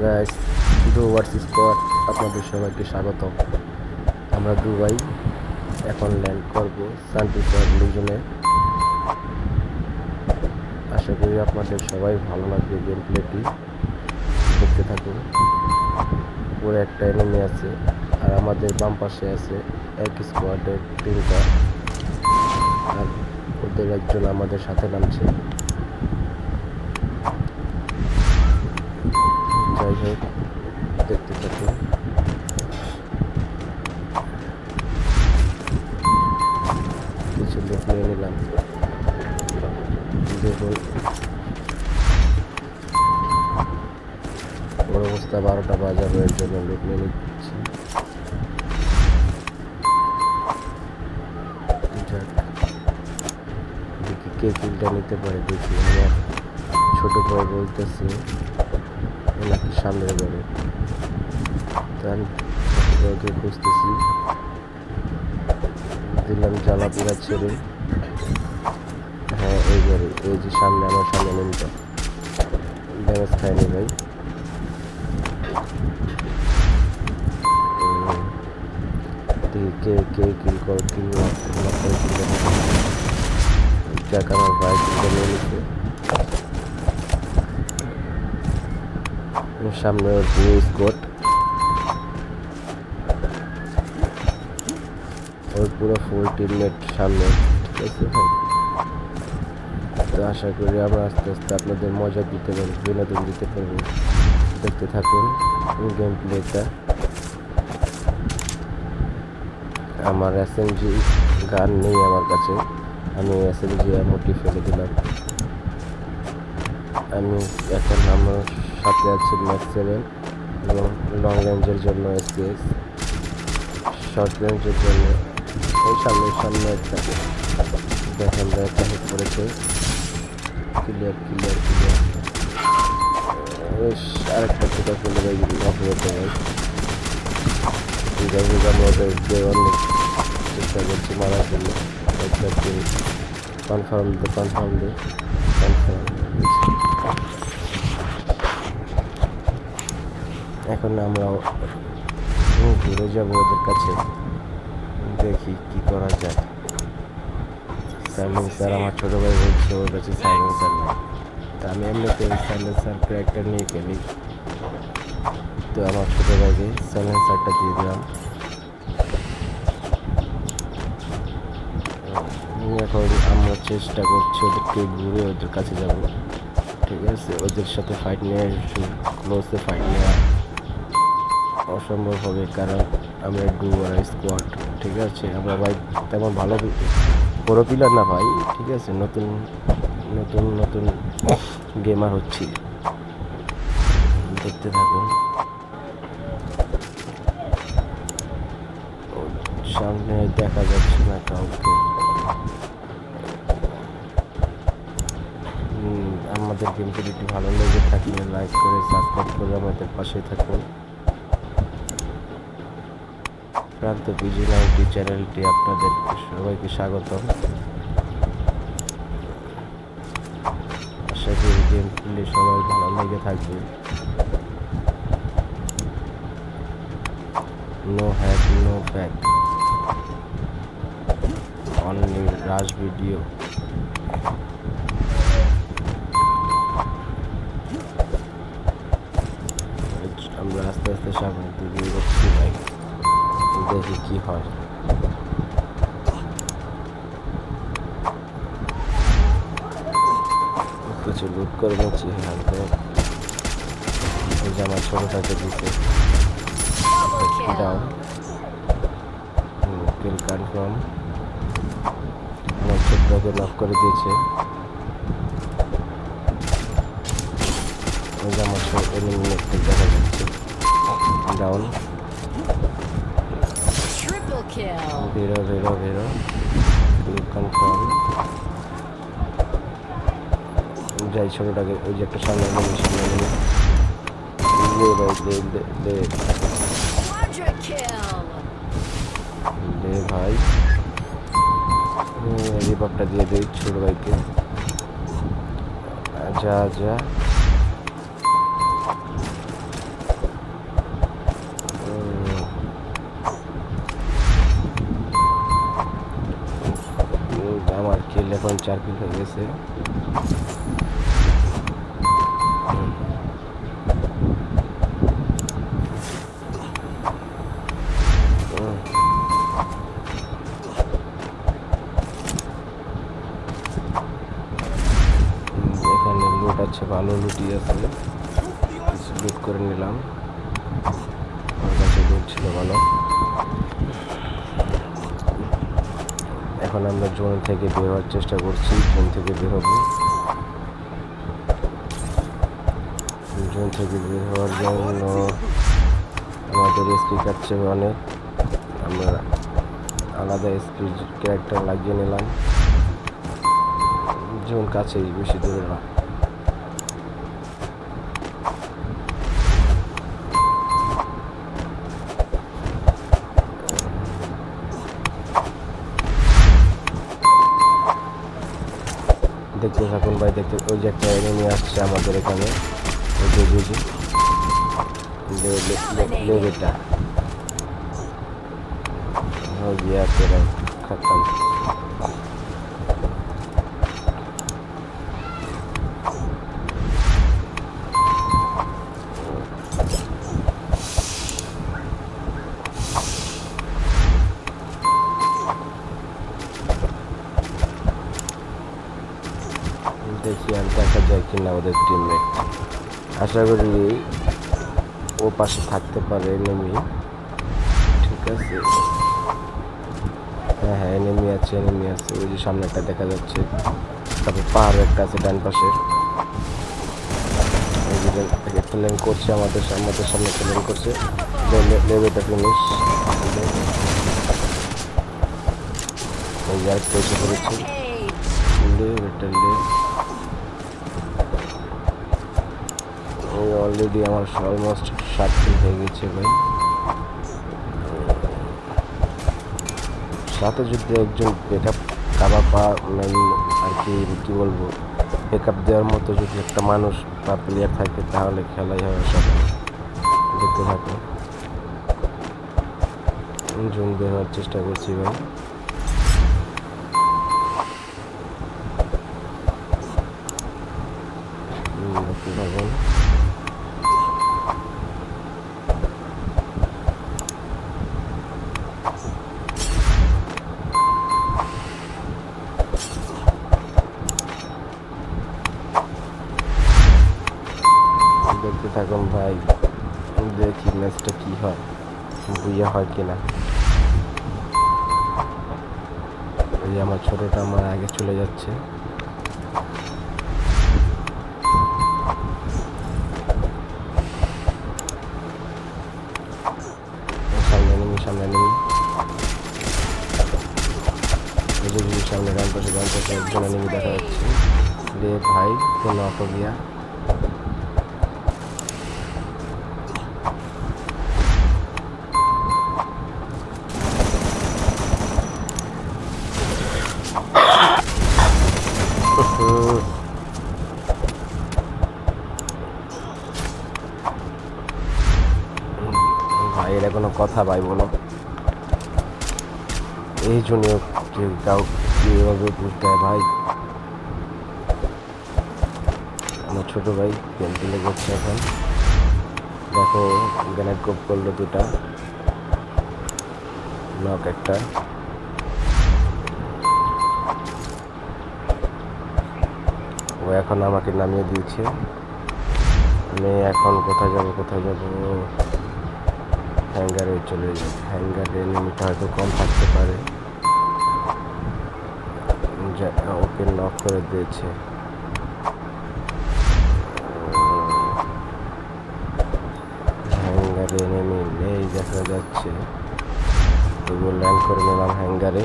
Guys, Dooars squad আপনাদের সবাইকে স্বাগতম। আমরা দুবাই এখন ল্যান্ড করব সান্টিফার লিজনে। আশা করি আপনাদের সবাই ভালো লাগবে গেম প্লেটি, দেখতে থাকুন। পুরো একটা এনিমি আছে আর আমাদের বাম পাশে আছে এক স্কোয়াডের 3টা, আর ওদের একজন আমাদের সাথে নামছে। যাই হোক, দেখতে থাকুন। কিছু লুট নিয়ে নিলাম। দেখুন, ওর অবস্থা 12টা বাজার এর জন্য লুট নিয়ে নিচ্ছি। দেখি কে কিলটা নিতে পারে। দেখি আমার ছোট ভাই বলতেছে নাকি সামনের ঘরে, তাই ওকে খুঁজতেছি। দিলাম জ্বালা পুরা ছেড়ে। হ্যাঁ, এই ঘরে, এই যে সামনে, আমার সামনে নেমটা ড্যামেজ খায়নি ভাই। কে কে কিল কর, কিল যাক, আমার ভাই কিলটা নিয়ে নিচ্ছে। সামনে ওর পুরো স্কোয়াড, ওর পুরো ফুল টিমমেট সামনে। ঠিক আছে ভাই, তো আশা করি আমরা আস্তে আস্তে আপনাদের মজা দিতে পারবো, বিনোদন দিতে পারবো। দেখতে থাকুন গেম প্লেটা। আমার এসএমজি গান নেই আমার কাছে, আমি এসএমজি এমওটি ফেলে দিলাম। আমি এখন আমার সাথে আছে ম্যাক্স 7 এবং লং রেঞ্জের জন্য এসপিএস, শর্ট রেঞ্জের জন্য ওই সামনে একটা দেখেন একটা হিট করেছে। Clear clear clear. আরেকটা ছোটা ফেলে ভাই নক হতে ভাই। যাই হোক, আমি ওদেরকে অনেক চেষ্টা করছি মারার জন্য। কনফার্ম দে। এখন আমরা ঘুরে যাবো ওদের কাছে, দেখি কি করা যায়। সাইলেন্সার আমার ছোট ভাই বলছে ওর কাছে সাইলেন্সার নেই, তা আমি এমনিতে সাইলেন্সার ক্যারেক্টার নিয়ে খেলি। তো আমার ছোট ভাইকে সাইলেন্সারটা দিয়ে দিলাম। এখন আমরা চেষ্টা করছি ওদেরকে ঘুরে ওদের কাছে যাব। ঠিক আছে, ওদের সাথে ফাইট নিয়ে ক্লোজে ফাইট নেওয়া অসম্ভব হবে, কারণ আমরা ডুয়ার স্কোয়াড। ঠিক আছে, আমরা ভাই তেমন ভালো বড় প্লেয়ার না ভাই। ঠিক আছে, নতুন নতুন নতুন গেমার হচ্ছি। দেখতে থাকুন। সামনে দেখা যাচ্ছে না কাউকে। আমাদের গেমটি একটু ভালো লেগে থাকলে লাইক করে সাবস্ক্রাইব করে আমাদের পাশে থাকুন। প্রান্ত PG90 চ্যানেলটি আপনাদের সবাইকে স্বাগতম। আশা করি গেম খেলে সবাই ভালো লেগে থাকবে। No hack no pack, only rush video. আমরা আস্তে আস্তে সামনের দিকে এগোচ্ছি ভাই, দেখি কি হয়। কিছু লুট করে নিচ্ছি হালকা। ওই যে আমার ছোটটাকে দিতে ডাউন, কিল কনফার্ম। আমার ছোটটাকে লক করে দিয়েছে। ওই যে আমার ছোট এনিমি দেখা যাচ্ছে ডাউন। ভেরো কনফার্ম। যাই ছোটটাকে, ওই যে একটা সামনে ভাই রিভাবটা দিয়ে দেই ছোট ভাইকে। যা আমার কিল এখন 4 কিল হয়ে গেছে। এখানে লুট আছে, ভালো লুটি আছে, কিছু লুট করে নিলাম। আমার কাছে লুট ছিল ভালো। এখন আমরা জোন থেকে বের হওয়ার চেষ্টা করছি, জোন থেকে বের হবো। জোন থেকে বের হওয়ার জন্য আমাদের এসপি কাটছে অনেক, আমরা আলাদা এসপি ক্যারেক্টার লাগিয়ে নিলাম। জোন কাছেই, বেশি দূরে না। দেখতে থাকুন ভাই, দেখতে। ওই যে একটা এনিমি আসছে আমাদের এখানে, ওই যে লেবেটা हो गया तेरा खत्म। দেখি আর দেখা যায় কিনা ওদের টিমমেট। আশা করি ও পাশে থাকতে পারে এনিমি। ঠিক আছে, হ্যাঁ হ্যাঁ এনিমি আছে, এনিমি আছে। ওই যে সামনেটা দেখা যাচ্ছে, তারপর পাহাড় একটা আছে ডান পাশে। প্লেন করছে আমাদের সামনে প্লেন করছে। লেভেলটা ফিনিশ। ওই আর এসে পড়েছি। অলরেডি আমার অলমোস্ট 7 কিল হয়ে গেছে ভাই। সাথে যদি একজন ব্যাকআপ কাভার আর কি বলবো, ব্যাকআপ দেওয়ার মতো যদি একটা মানুষ বা প্লেয়ার থাকে তাহলে খেলাই হবে সবাই। দেখতে থাকো, জুন বের হওয়ার চেষ্টা করছি ভাই। দেখতে থাকুন। দেখতে থাকুন ভাই, দেখি ম্যাচটা কি হয়, বুইয়া হয় কিনা। এই আমার ছোটটা আমার আগে চলে যাচ্ছে। সামনে নেই, সামনে ডান পাশে একজন এনিমি দেখা যাচ্ছে। রে ভাই কোনো অপবিয়া। ভাই এটা কোনো কথা ভাই বলো? এই জন্য কাউ কীভাবে বুঝতে হয় ভাই? আমার ছোট ভাই গেম প্লে করছে এখন। দেখো গ্রেনেড কোপ করলো দুটা, নক একটা। ও এখন আমাকে নামিয়ে দিয়েছে। আমি এখন কোথায় যাব? হ্যাঙ্গারে চলে যাই। হ্যাঙ্গারে এনিমিটা হয়তো কম থাকতে পারে। ওকে নক করে দিয়েছে। হ্যাঙ্গারে এনিমি নেই দেখা যাচ্ছে। তবুও ল্যান্ড করে নিলাম হ্যাঙ্গারে।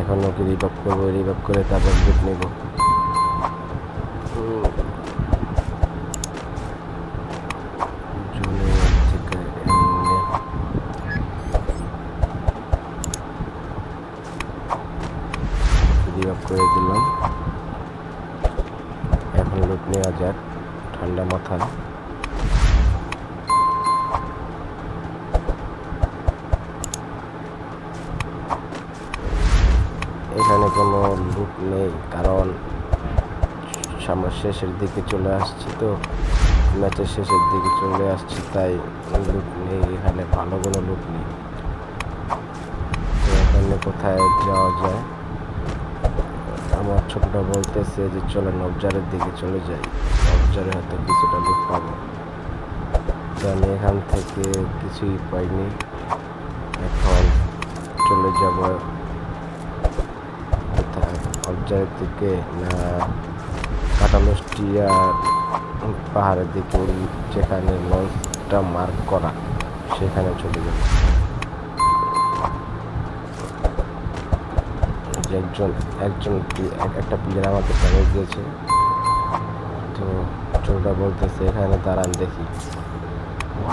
এখন ওকে রিভাইভ করবো, রিভাইভ করে তারপর লুট নেব। রিভাইভ করে দিলাম। এখন লুট নেওয়া যাক ঠান্ডা মাথায়। এখানে কোনো লুট নেই, কারণ আমরা শেষের দিকে চলে আসছি, তো ম্যাচের শেষের দিকে চলে আসছি, তাই লুট নেই এখানে, ভালো কোনো লুট নেই। তো এখানে কোথায় যাওয়া যায়? আমার ছোটটা বলতেছে যে চলেন অবজারের দিকে চলে যাই, অবজারে হয়তো কিছুটা লুট পাবো। তো আমি এখান থেকে কিছুই পাইনি, এখন চলে যাব কোথায়, অবজারের দিকে না কাটালুষ্টিয়া পাহাড়ের দিকে, যেখানে লঞ্চটা মার্ক করা সেখানে চলে যাব। যে একটা প্লেয়ার আমাকে ড্যামেজ দিয়েছে, তো ছোটটা বলতেছে এখানে দাঁড়ান দেখি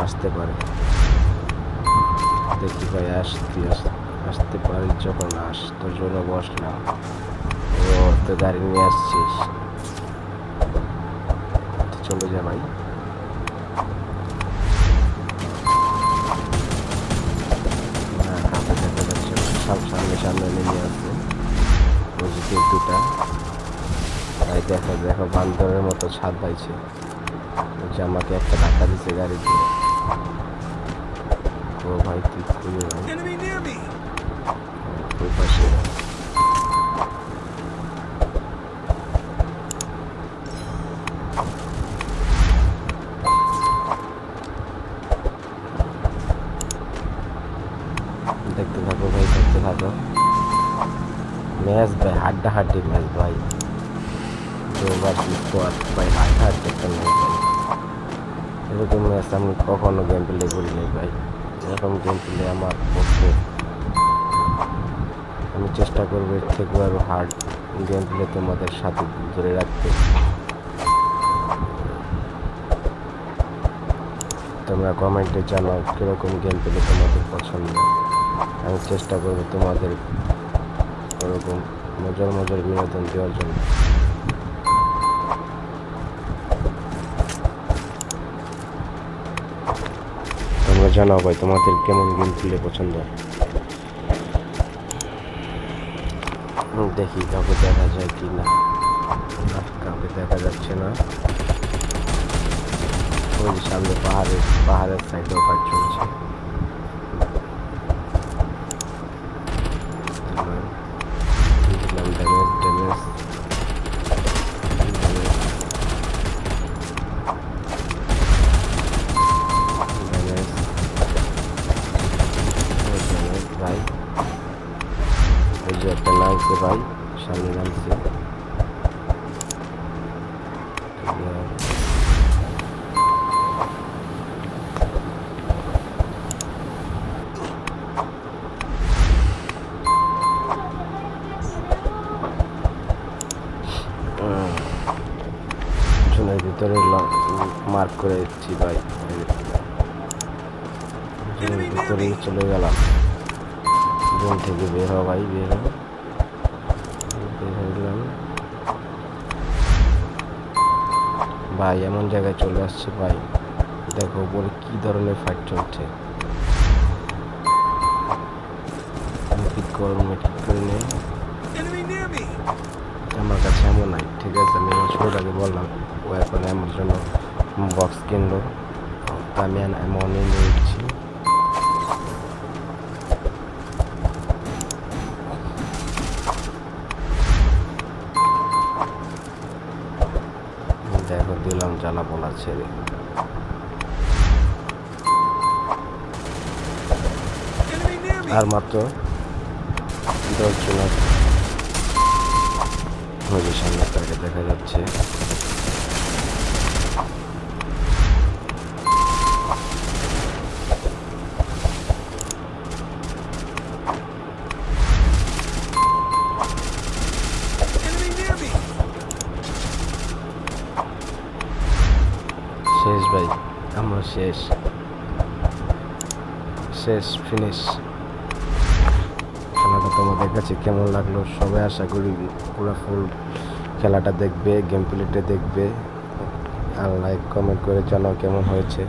আসতে পারে, দেখি ভাই আসতে পারি, যখন তোর জন্য বসলাম। ও তো গাড়ি নিয়ে আসছিস, চলে যা ভাই। সামনে নেমে আসছে ওই যে দুটা ভাই, দেখো বান্দরের মতো ছাদ পাইছে, যে আমাকে একটা ধাক্কা দিচ্ছে গাড়ি দিয়ে। ও ভাই তুই খুলে ভাই ওই পাশে। দেখতে থাকো ভাই, দেখতে থাকো। ম্যাচ ভাই হাড্ডাহাড্ডি ম্যাচ ভাই, ভাই হাড্ডাহাড্ডি একটা ম্যাচ ভাই। এরকম ম্যাচ আমি কখনো গেম প্লে করি নাই ভাই, এরকম গেম প্লে আমার পক্ষে। আমি চেষ্টা করবো এর থেকে আরো হার্ড গেম প্লে তোমাদের সাথে ধরে রাখতে। তোমরা কমেন্টে জানাও কীরকম গেম প্লে তোমাদের পছন্দ, আমি চেষ্টা করবো তোমাদের ওরকম মজার বিনোদন দেওয়ার জন্য। তোমরা জানাও ভাই তোমাদের কেমন গেম প্লে পছন্দ। দেখি কাউকে দেখা যায় কি না, কাউকে দেখা যাচ্ছে না। ওই যে সামনে পাহাড়ের সাইডে ফাইট চলছে। ড্যামেজ ভাই, ওই যে একটা নামছে ভাই, সামনে নামছে। জুনের ভিতরে মার্ক করে দিচ্ছি ভাই, জুনের ভিতরেই চলে গেলাম। জুন থেকে বের হও ভাই, বের হয়ে গেলাম ভাই। এমন জায়গায় চলে আসছে ভাই, দেখো বলে কি ধরনের ফাইট চলছে। ঠিক করে নেই, আমার কাছে এমন নাই, ঠিক আছে। আমি আমার ছোটোটাকে বললাম, ও এখন আমার জন্য বক্স কিনলো, তা আমি এমনই নিয়ে দিচ্ছি। দেখো দিলাম জ্বালা পোলা ছেড়ে। আর মাত্র 10 জন সামনে তাকে দেখা যাচ্ছে। শেষ ভাই, আমরা শেষ ফিনিশ। খেলাটা তোমাদের কাছে কেমন লাগলো সবাই আশা করি পুরো ফুল খেলাটা দেখবে, গেম প্লেটা দেখবে, আর লাইক কমেন্ট করে জানাও কেমন হয়েছে।